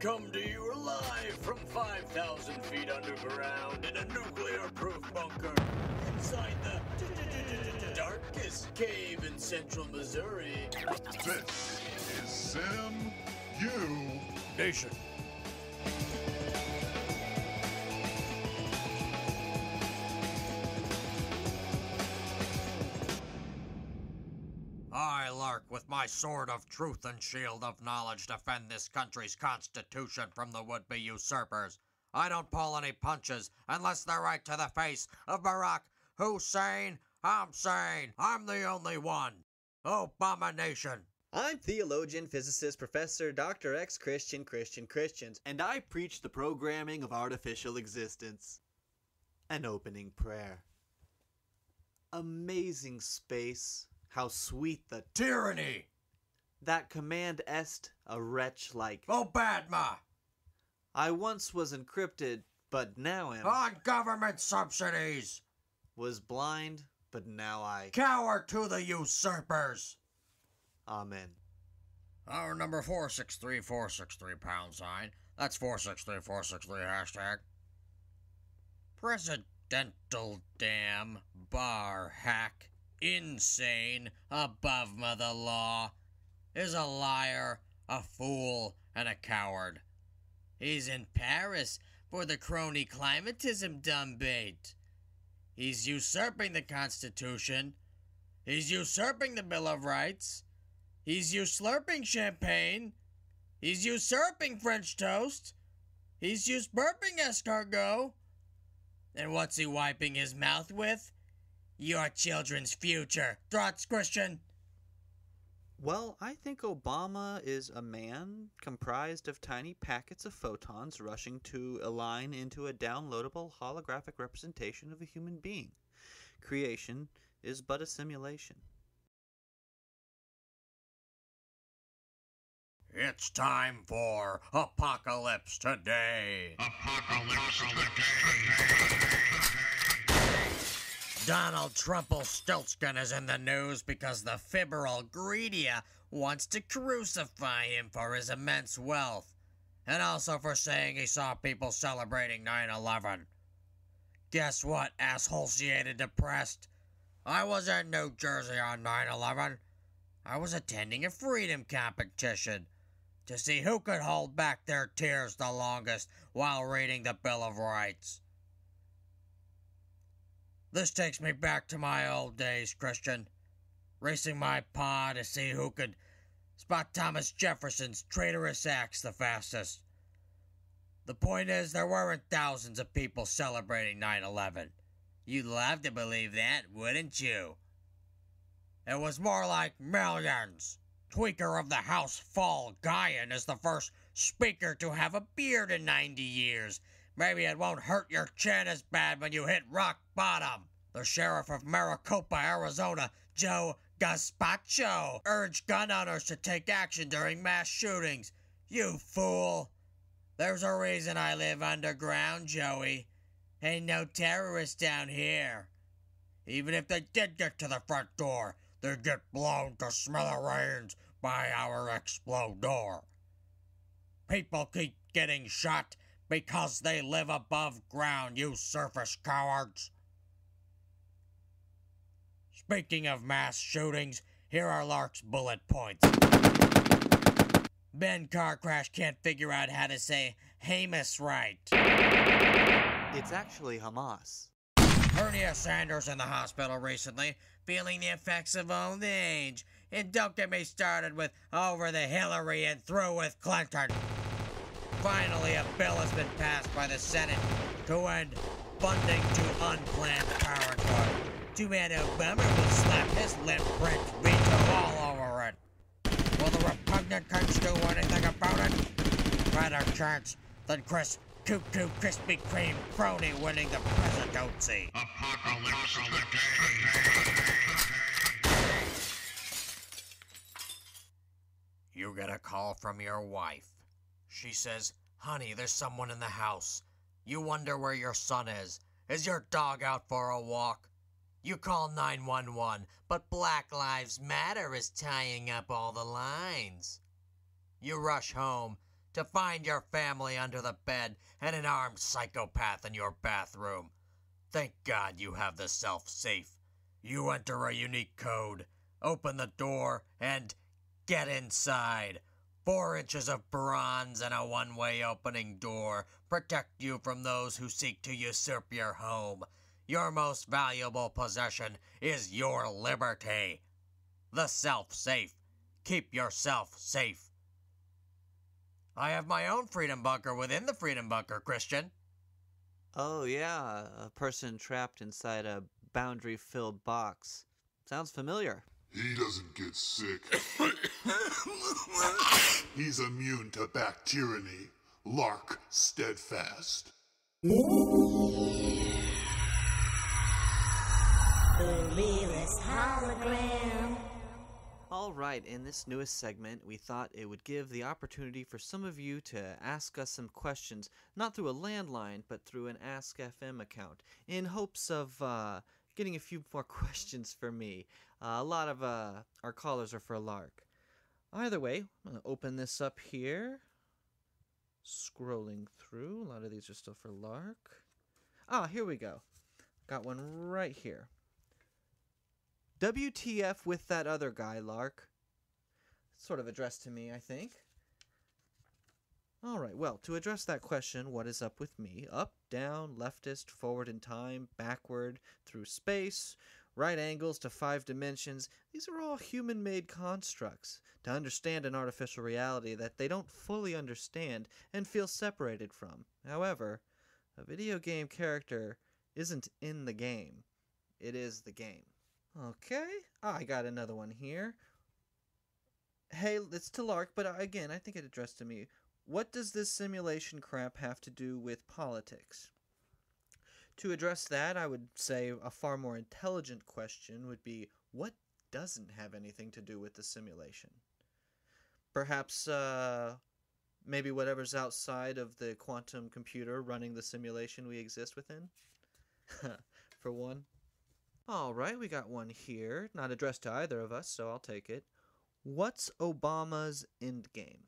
come to you live from 5,000 feet underground in a nuclear-proof bunker inside the darkest cave in central Missouri. This is Sim U Nation. I, Lark, with my sword of truth and shield of knowledge, defend this country's constitution from the would-be usurpers. I don't pull any punches unless they're right to the face of Barack Hussein. I'm sane. I'm the only one. Abomination. I'm theologian, physicist, professor, Dr. X Christians, and I preach the programming of artificial existence. An opening prayer. Amazing space. How sweet the Tyranny! That command est a wretch like Obadma! I once was encrypted, but now am On government subsidies! Was blind, but now I Cower to the usurpers! Amen. Our number 463463 pound sign. That's 463463 hashtag. Presidential damn bar hack. Insane, above the law, is a liar, a fool, and a coward. He's in Paris for the crony climatism debate. He's usurping the Constitution. He's usurping the Bill of Rights. He's usurping champagne. He's usurping French toast. He's usurping escargot. And what's he wiping his mouth with? Your children's future. Thoughts, Christian? Well, I think Obama is a man comprised of tiny packets of photons rushing to align into a downloadable holographic representation of a human being. Creation is but a simulation. It's time for Apocalypse Today. Apocalypse Today. Donald Trumpelstiltskin is in the news because the fibberal Greedia wants to crucify him for his immense wealth, and also for saying he saw people celebrating 9/11. Guess what, asshole-ciated depressed? I was in New Jersey on 9/11. I was attending a freedom competition to see who could hold back their tears the longest while reading the Bill of Rights. This takes me back to my old days, Christian. Racing my paw to see who could spot Thomas Jefferson's traitorous axe the fastest. The point is, there weren't thousands of people celebrating 9/11. You'd love to believe that, wouldn't you? It was more like millions. Tweaker of the House Fall Guyan is the first speaker to have a beard in 90 years. Maybe it won't hurt your chin as bad when you hit rock bottom. The sheriff of Maricopa, Arizona, Joe Gazpacho, urged gun owners to take action during mass shootings. You fool. There's a reason I live underground, Joey. Ain't no terrorists down here. Even if they did get to the front door, they'd get blown to smithereens by our explodor. People keep getting shot because they live above ground, you surface cowards. Speaking of mass shootings, here are Lark's bullet points. Ben Car Crash can't figure out how to say Hamas right. It's actually Hamas. Hernia Sanders in the hospital recently, feeling the effects of old age. And don't get me started with over the Hillary and through with Clinton. Finally, a bill has been passed by the Senate to end funding to Unplanned Parenthood. Too bad Obama will slap his lip print veto all over it. Will the repugnant cunts do anything about it? Better chance than Chris Cuckoo Krispy Kreme crony winning the presidency. Apocalypse Today. You get a call from your wife. She says, "Honey, there's someone in the house." You wonder where your son is. Is your dog out for a walk? You call 911, but Black Lives Matter is tying up all the lines. You rush home to find your family under the bed and an armed psychopath in your bathroom. Thank God you have the self-safe. You enter a unique code, open the door, and get inside. 4 inches of bronze and a one-way opening door protect you from those who seek to usurp your home. Your most valuable possession is your liberty. The self-safe. Keep yourself safe. I have my own freedom bunker within the freedom bunker, Christian. Oh, yeah, a person trapped inside a boundary-filled box. Sounds familiar. He doesn't get sick. He's immune to bactyranny. Lark steadfast. The Realest Hologram. All right, in this newest segment, we thought it would give the opportunity for some of you to ask us some questions, not through a landline, but through an Ask FM account, in hopes of getting a few more questions for me. A lot of our callers are for Lark. Either way, I'm going to open this up here. Scrolling through. A lot of these are still for Lark. Ah, here we go. Got one right here. WTF with that other guy, Lark? Sort of addressed to me, I think. Alright, well, to address that question, what is up with me? Up, down, leftist, forward in time, backward, through space, right angles to 5 dimensions. These are all human-made constructs to understand an artificial reality that they don't fully understand and feel separated from. However, a video game character isn't in the game. It is the game. Okay, I got another one here. Hey, it's to Lark, but again, I think it addressed to me. What does this simulation crap have to do with politics? To address that, I would say a far more intelligent question would be, what doesn't have anything to do with the simulation? Perhaps, maybe whatever's outside of the quantum computer running the simulation we exist within? For one. Alright, we got one here. Not addressed to either of us, so I'll take it. What's Obama's endgame?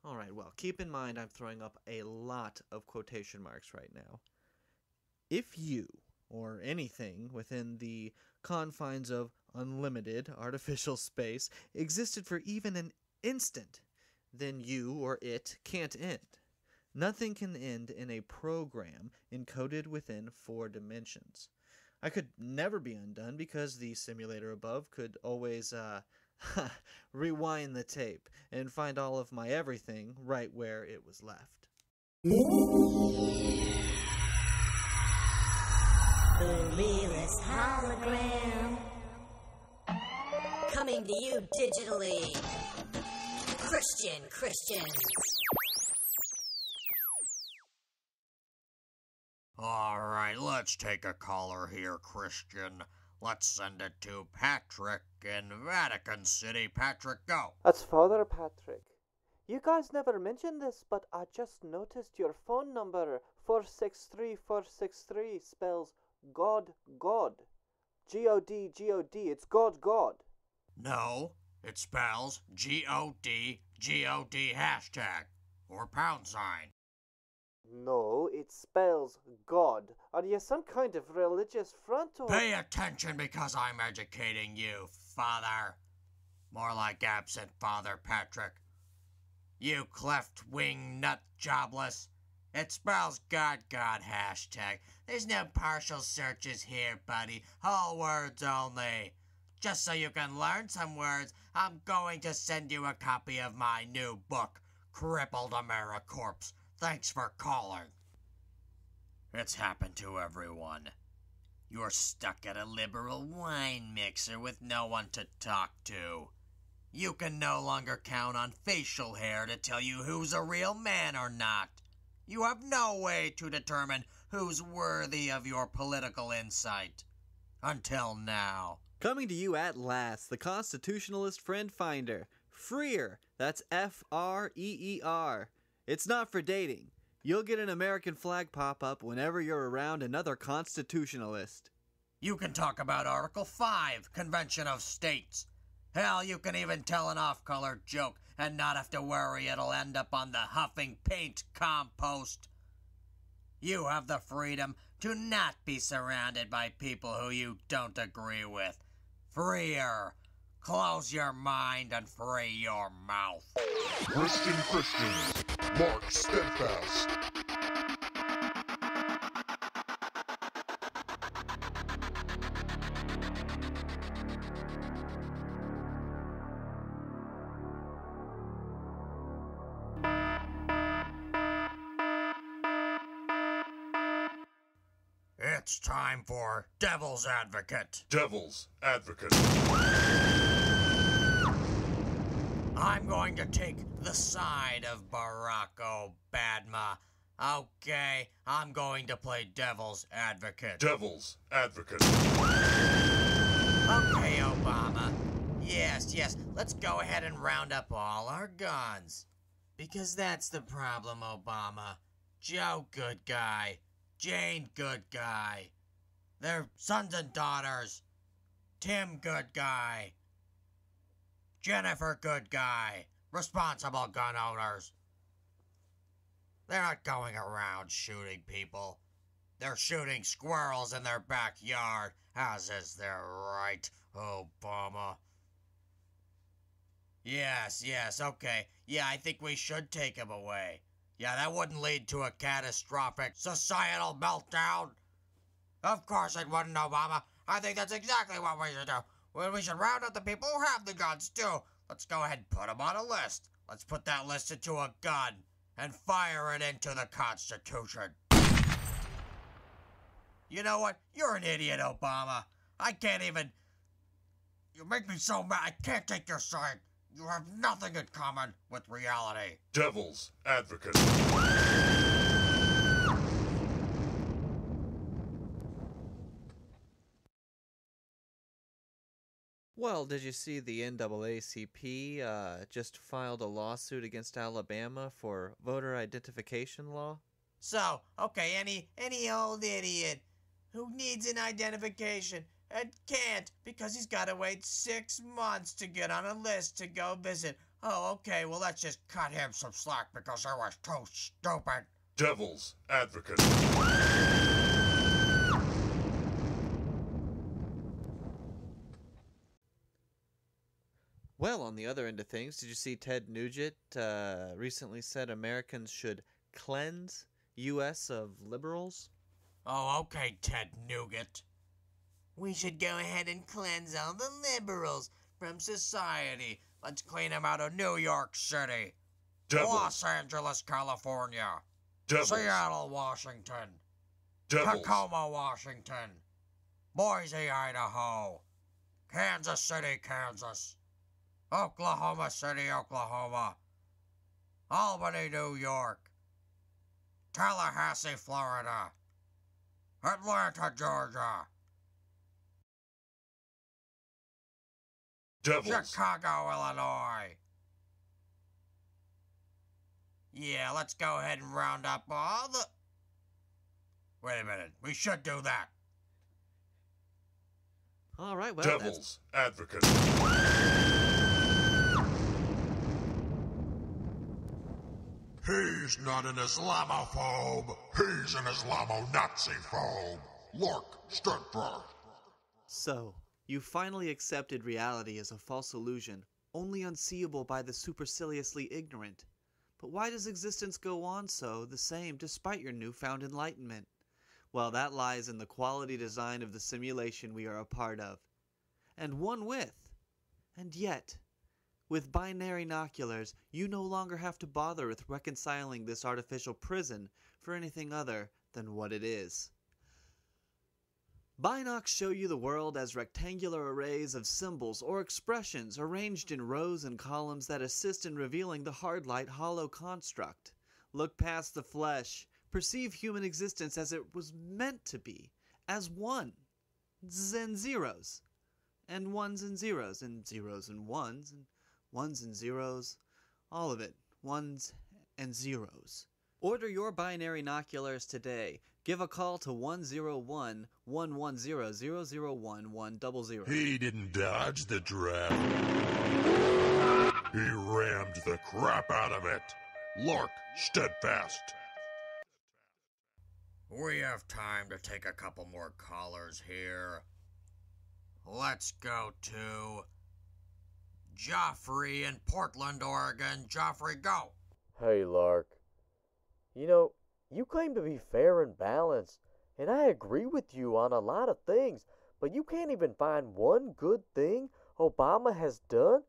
Alright, well, keep in mind I'm throwing up a lot of quotation marks right now. If you, or anything within the confines of unlimited artificial space, existed for even an instant, then you or it can't end. Nothing can end in a program encoded within 4 dimensions. I could never be undone because the simulator above could always, rewind the tape and find all of my everything right where it was left. The Realest Hologram. Coming to you digitally. Christian. Alright, let's take a caller here, Christian. Let's send it to Patrick in Vatican City. Patrick, go. That's Father Patrick. You guys never mentioned this, but I just noticed your phone number, 463463, spells God. G-O-D, G-O-D. It's God. No, it spells G-O-D, G-O-D hashtag, or pound sign. No, it spells God. Are you some kind of religious front or... Pay attention because I'm educating you, Father. More like absent Father Patrick. You cleft-wing nut jobless. It spells God hashtag. There's no partial searches here, buddy. Whole words only. Just so you can learn some words, I'm going to send you a copy of my new book, Crippled AmeriCorps. Thanks for calling. It's happened to everyone. You're stuck at a liberal wine mixer with no one to talk to. You can no longer count on facial hair to tell you who's a real man or not. You have no way to determine who's worthy of your political insight. Until now. Coming to you at last, the Constitutionalist Friend Finder. Freer. That's F-R-E-E-R. It's not for dating. You'll get an American flag pop-up whenever you're around another constitutionalist. You can talk about Article 5, Convention of States. Hell, you can even tell an off-color joke and not have to worry it'll end up on the huffing paint compost. You have the freedom to not be surrounded by people who you don't agree with. Freer. Close your mind and free your mouth. Lark and Christian, Lark Steadfast. It's time for Devil's Advocate. Devil's Advocate. I'm going to take the side of Barack Obama. Okay, I'm going to play Devil's Advocate. Devil's Advocate. Okay, Obama. Yes, let's go ahead and round up all our guns. Because that's the problem, Obama. Joe, good guy. Jane, good guy. Their sons and daughters. Tim, good guy. Jennifer, good guy. Responsible gun owners. They're not going around shooting people. They're shooting squirrels in their backyard, as is their right, Obama. Yes, okay. Yeah, I think we should take him away. Yeah, that wouldn't lead to a catastrophic societal meltdown. Of course it wouldn't, Obama. I think that's exactly what we should do. Well, we should round up the people who have the guns, too. Let's go ahead and put them on a list. Let's put that list into a gun and fire it into the Constitution. You know what? You're an idiot, Obama. I can't even... You make me so mad. I can't take your side. You have nothing in common with reality. Devil's Advocate. Well, did you see the NAACP just filed a lawsuit against Alabama for voter identification law? So, okay, any old idiot who needs an identification and can't because he's got to wait 6 months to get on a list to go visit. Oh, okay, well, let's just cut him some slack because I was too stupid. Devil's Advocate. Well, on the other end of things, did you see Ted Nugent recently said Americans should cleanse U.S. of liberals? Oh, okay, Ted Nugent. We should go ahead and cleanse all the liberals from society. Let's clean them out of New York City, Devil's. Los Angeles, California, Devil's. Seattle, Washington, Devil's. Tacoma, Washington, Boise, Idaho, Kansas City, Kansas, Oklahoma City, Oklahoma, Albany, New York, Tallahassee, Florida, Atlanta, Georgia, Devil's. Chicago, Illinois. Yeah, let's go ahead and round up all the... Wait a minute, we should do that. All right, well, Devil's Advocate. He's not an Islamophobe. He's an Islamo-Nazi phobe. Lark Steadfast. So, you finally accepted reality as a false illusion, only unseeable by the superciliously ignorant. But why does existence go on so the same despite your newfound enlightenment? Well, that lies in the quality design of the simulation we are a part of. And one with. And yet, with binary noculars, you no longer have to bother with reconciling this artificial prison for anything other than what it is. Binocs show you the world as rectangular arrays of symbols or expressions arranged in rows and columns that assist in revealing the hard-light hollow construct. Look past the flesh. Perceive human existence as it was meant to be, as ones and zeros, and ones and zeros, and zeros and ones and zeros, all of it, ones and zeros. Order your binary noculars today. Give a call to 101-110-001-100. He didn't dodge the draft. He rammed the crap out of it. Lark, steadfast. We have time to take a couple more callers here. Let's go to Joffrey in Portland, Oregon. Joffrey, go. Hey, Lark. You know, you claim to be fair and balanced, and I agree with you on a lot of things, but you can't even find one good thing Obama has done?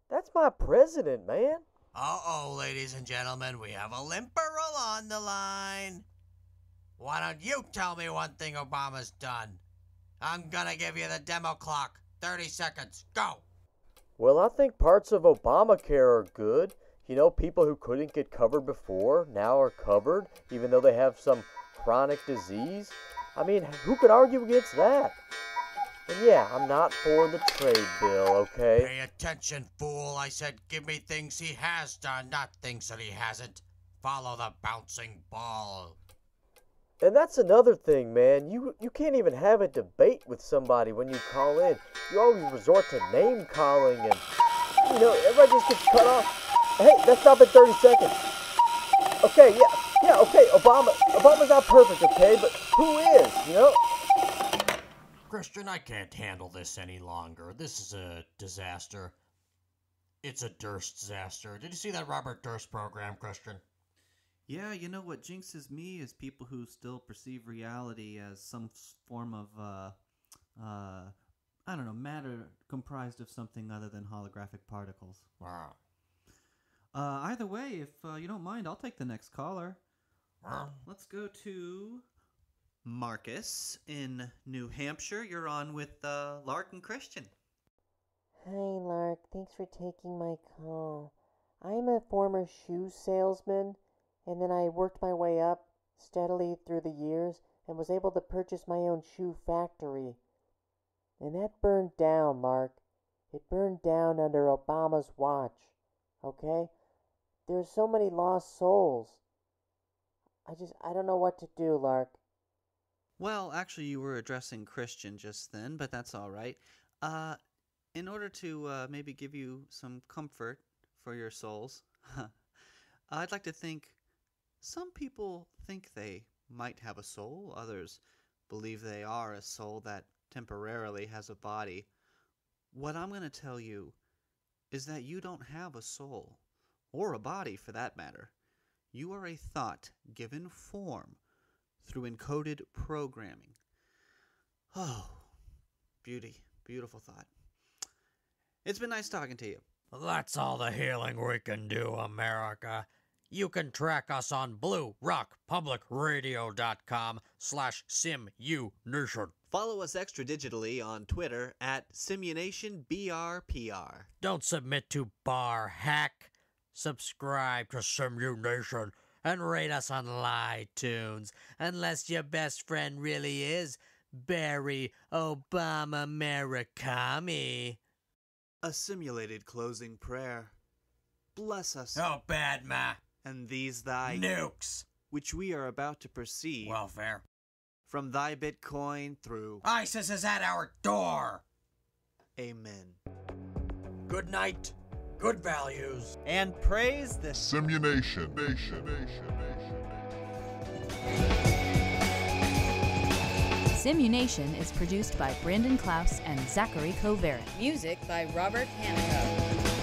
That's my president, man. Uh-oh, ladies and gentlemen, we have a limperal on the line. Why don't you tell me one thing Obama's done? I'm gonna give you the demo clock. 30 seconds. Go. Well, I think parts of Obamacare are good. You know, people who couldn't get covered before now are covered, even though they have some chronic disease. I mean, who could argue against that? And yeah, I'm not for the trade bill, okay? Pay attention, fool. I said give me things he has done, not things that he hasn't. Follow the bouncing ball. And that's another thing, man. You can't even have a debate with somebody when you call in. You always resort to name calling and, you know, everybody just gets cut off. Hey, that's not been 30 seconds. Okay, yeah, okay, Obama's not perfect, okay, but who is, you know? Christian, I can't handle this any longer. This is a disaster. It's a Durst disaster. Did you see that Robert Durst program, Christian? Yeah, you know what jinxes me is people who still perceive reality as some form of, I don't know, matter comprised of something other than holographic particles. Wow. Either way, if you don't mind, I'll take the next caller. Let's go to Marcus in New Hampshire. You're on with Lark and Christian. Hi, Lark. Thanks for taking my call. I'm a former shoe salesman, and then I worked my way up steadily through the years and was able to purchase my own shoe factory. And that burned down, Lark. It burned down under Obama's watch. Okay? There's so many lost souls. I don't know what to do, Lark. Well, actually, you were addressing Christian just then, but that's all right. In order to maybe give you some comfort for your souls, I'd like to think some people think they might have a soul. Others believe they are a soul that temporarily has a body. What I'm going to tell you is that you don't have a soul, or a body for that matter. You are a thought given form through encoded programming. Oh, beauty. Beautiful thought. It's been nice talking to you. That's all the healing we can do, America. You can track us on bluerockpublicradio.com/simunation. Follow us extra digitally on Twitter at SimunationBRPR. Don't submit to bar hack. Subscribe to Simunation and rate us on iTunes, unless your best friend really is Barry Obama Murakami. A simulated closing prayer. Bless us. Oh, bad ma. And these thy nukes, which we are about to perceive. Welfare. From thy Bitcoin through ISIS is at our door. Amen. Good night. Good values. And praise the Simunation. Simunation is produced by Brandon Klaus and Zachary Kovarik. Music by Robert Hancock.